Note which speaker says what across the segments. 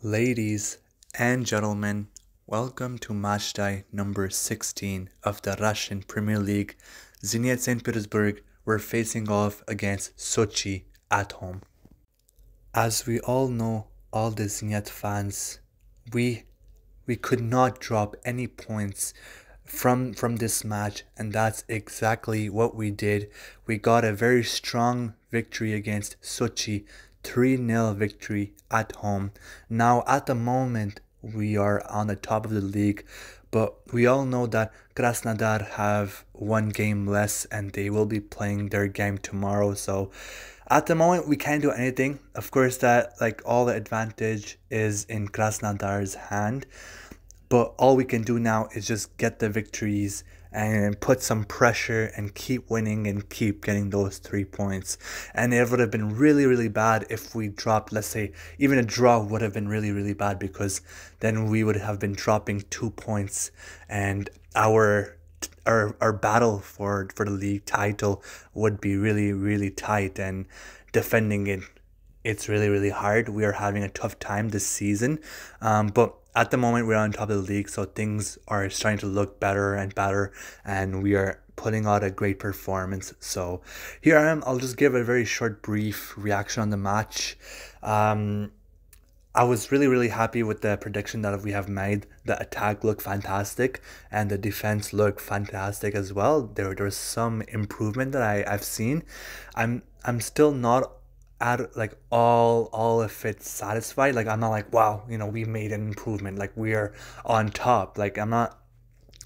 Speaker 1: Ladies and gentlemen, welcome to match day number 16 of the Russian Premier League. Zenit St. Petersburg were facing off against Sochi at home. As we all know, all the Zenit fans, we we could not drop any points from this match, and that's exactly what we did. We got a very strong victory against Sochi, 3-0 victory at home. Now at the moment we are on the top of the league, but we all know that Krasnodar have one game less and they will be playing their game tomorrow. So at the moment we can't do anything. Of course that like all the advantage is in Krasnodar's hand. But all we can do now is just get the victories and put some pressure and keep winning and keep getting those 3 points. And it would have been really, really bad if we dropped, let's say, even a draw would have been really, really bad, because then we would have been dropping 2 points, and our battle for the league title would be really, really tight, and defending it's really, really hard. We are having a tough time this season. But at the moment, we're on top of the league, so things are starting to look better and better, and we are putting out a great performance. So here I am. I'll just give a very short, brief reaction on the match. I was really, really happy with the prediction that we have made. The attack looked fantastic and the defense looked fantastic as well. There's some improvement that I've seen. I'm still not at like all of it satisfied. Like I'm not like, wow, we made an improvement. Like we are on top. Like I'm not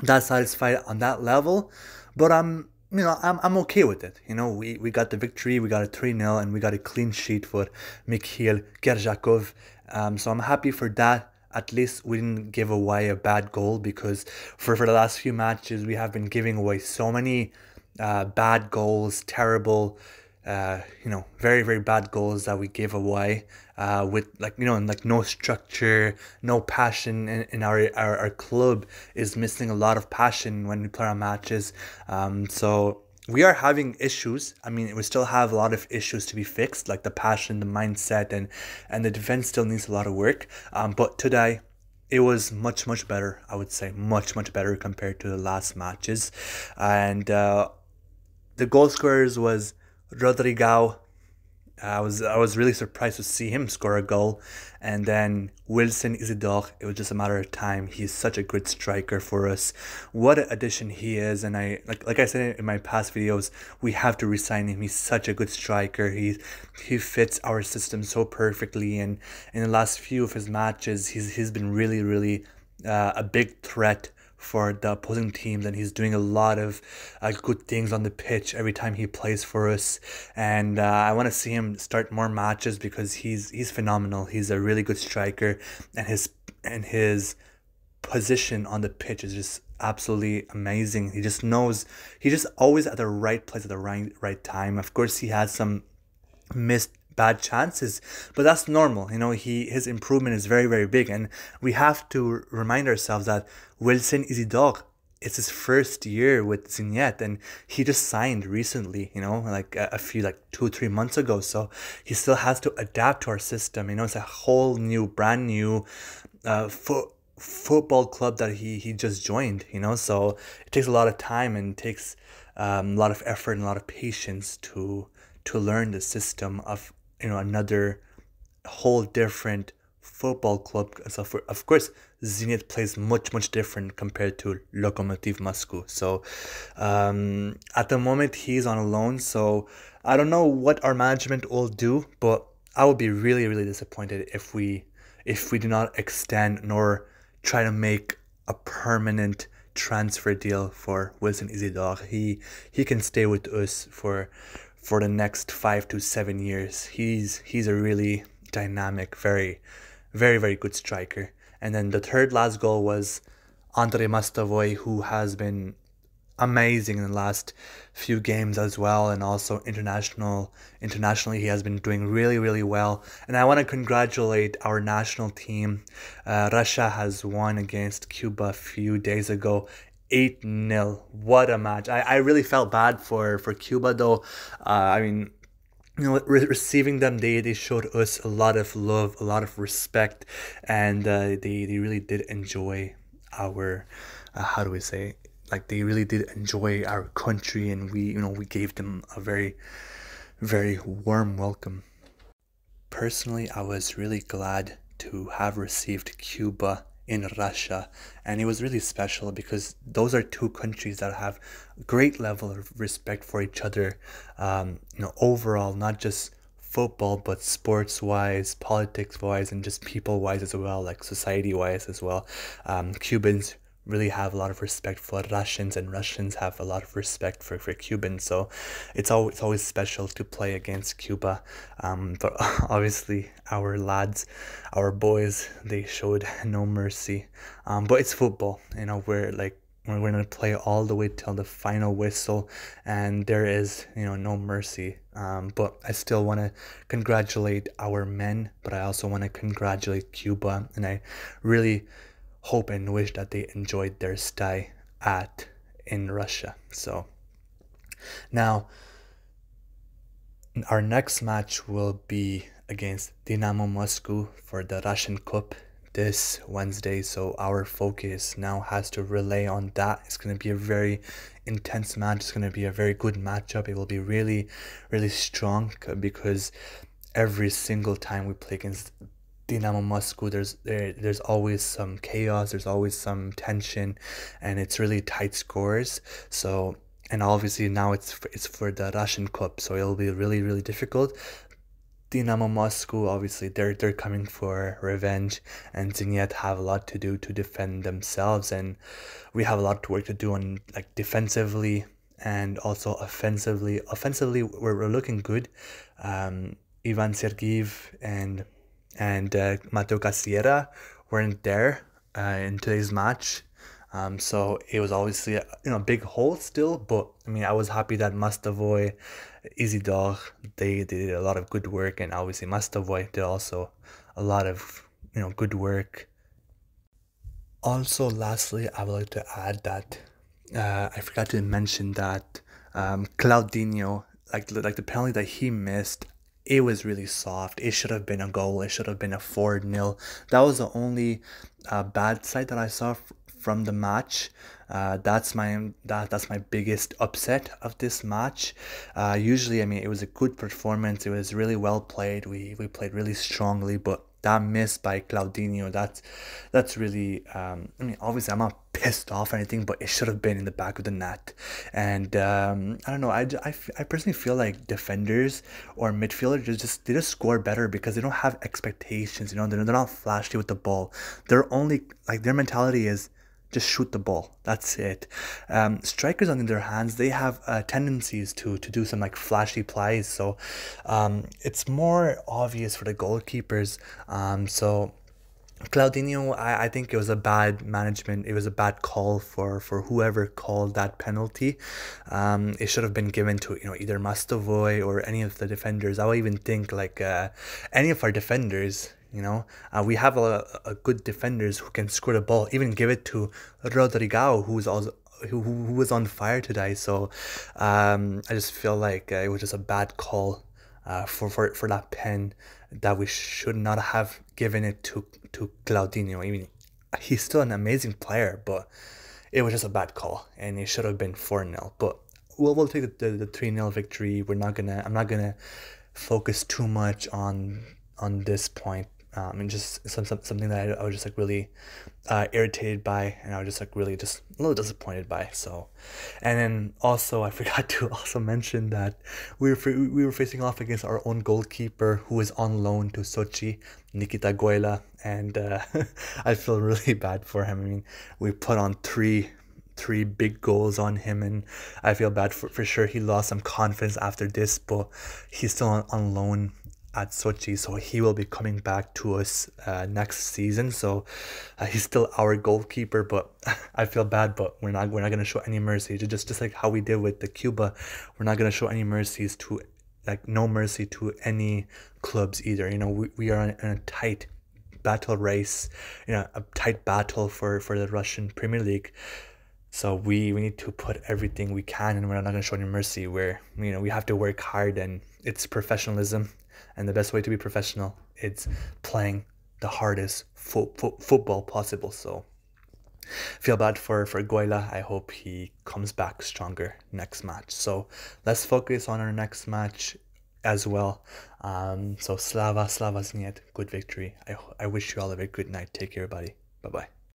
Speaker 1: that satisfied on that level, but I'm okay with it. We got the victory, we got a 3-0, and we got a clean sheet for Mikhail Gerjakov. So I'm happy for that. At least we didn't give away a bad goal, because for the last few matches we have been giving away so many bad goals, terrible, very, very bad goals that we gave away, with like no structure, no passion in our club is missing a lot of passion when we play our matches. So we are having issues. I mean, we still have a lot of issues to be fixed, like the passion, the mindset, and the defense still needs a lot of work. But today it was much, much better. I would say much, much better compared to the last matches. And the goal scorers was Rodrigo. I was really surprised to see him score a goal, and then Wilson Isidore. It was just a matter of time. He's such a good striker for us. What an addition he is! And like I said in my past videos, we have to resign him. He's such a good striker. He fits our system so perfectly. And in the last few of his matches, he's been really, really a big threat for the opposing teams, and he's doing a lot of good things on the pitch every time he plays for us. And I want to see him start more matches, because he's phenomenal. He's a really good striker, and his position on the pitch is just absolutely amazing. He just knows, he's just always at the right place at the right time. Of course, he has some missed bad chances, but that's normal. His improvement is very, very big, and we have to remind ourselves that Wilson Isidore, it's his first year with Zenit, and he just signed recently, like a few, like 2 3 months ago. So he still has to adapt to our system. It's a whole new, brand new football club that he just joined. So it takes a lot of time, and it takes a lot of effort and a lot of patience to learn the system of another whole different football club. So of course Zenit plays much, much different compared to Lokomotiv Moscow. So at the moment he's on a loan, so I don't know what our management will do, but I would be really, really disappointed if we do not extend nor try to make a permanent transfer deal for Wilson Isidore. He can stay with us for the next 5 to 7 years. He's a really dynamic, very, very, very good striker. And then the third last goal was Andrei Mostovoy, who has been amazing in the last few games as well, and also internationally he has been doing really, really well. And I want to congratulate our national team. Russia has won against Cuba a few days ago, 8-0. What a match. I really felt bad for Cuba though. I mean, receiving them, they showed us a lot of love, a lot of respect, and they really did enjoy our, how do we say, like they really did enjoy our country, and we gave them a very, very warm welcome. Personally, I was really glad to have received Cuba in Russia, and it was really special because those are two countries that have great level of respect for each other. Overall, not just football, but sports wise, politics wise, and just people wise as well, like society wise as well. Cubans really have a lot of respect for Russians, and Russians have a lot of respect for Cubans. So it's always special to play against Cuba. But obviously our lads, our boys, they showed no mercy. But it's football, we're gonna play all the way till the final whistle, and there is no mercy. But I still want to congratulate our men, but I also want to congratulate Cuba, and I really hope and wish that they enjoyed their stay at in Russia. So now our next match will be against Dynamo Moscow for the Russian Cup this Wednesday. So our focus now has to relay on that. It's going to be a very intense match. It's going to be a very good matchup. It will be really, really strong because every single time we play against Dynamo Moscow, there's always some chaos, there's always some tension, and it's really tight scores. So, and obviously now it's for the Russian Cup, so it'll be really, really difficult. Dynamo Moscow, obviously they're coming for revenge, and Zenit have a lot to do to defend themselves, and we have a lot of work to do on like defensively and also offensively. Offensively, we're looking good. Ivan Sergeyev and Mateo Cassiera weren't there in today's match. So it was obviously a big hole still, but I mean I was happy that Mastavoy, Isidore, they did a lot of good work, and obviously Mastavoy did also a lot of good work. Also, lastly, I would like to add that I forgot to mention that Claudinho, like the penalty that he missed, it was really soft. It should have been a goal. It should have been a 4-0. That was the only bad side that I saw from the match. That's my biggest upset of this match. Usually, I mean, it was a good performance. It was really well played. We played really strongly, but that miss by Claudinho, that's really I mean, obviously I'm not pissed off or anything, but it should have been in the back of the net. And I don't know, I personally feel like defenders or midfielders they just score better because they don't have expectations. They're not flashy with the ball. They're only like their mentality is just shoot the ball. That's it. Strikers, on the other hands, they have tendencies to do some like flashy plays. So it's more obvious for the goalkeepers. So Claudinho, I think it was a bad management. It was a bad call for whoever called that penalty. It should have been given to either Mastavoy or any of the defenders. I would even think like any of our defenders. We have a good defenders who can score the ball. Even give it to Rodrigo, who was on fire today. So I just feel like it was just a bad call for that pen, that we should not have given it to Claudinho. I mean, he's still an amazing player, but it was just a bad call, and it should have been 4-0. But we'll take the 3-0 victory. I'm not gonna focus too much on this point. And just something that I was just like really irritated by, and I was just like really just a little disappointed by. So, and then also I forgot to also mention that we were facing off against our own goalkeeper who is on loan to Sochi, Nikita Goyla, and I feel really bad for him. I mean, we put on three big goals on him, and I feel bad for sure. He lost some confidence after this, but he's still on loan at Sochi, so he will be coming back to us next season. So he's still our goalkeeper, but I feel bad, but we're not gonna show any mercy. Just like how we did with the Cuba, we're not gonna show any mercies to no mercy to any clubs either. We are in a tight battle race, a tight battle for the Russian Premier League. So we need to put everything we can, and we're not gonna show any mercy. We have to work hard, and it's professionalism, and the best way to be professional is playing the hardest football possible. So feel bad for Goila. I hope he comes back stronger next match. So let's focus on our next match as well. So Slava Zenit, good victory. I wish you all a very good night. Take care, buddy. Bye bye.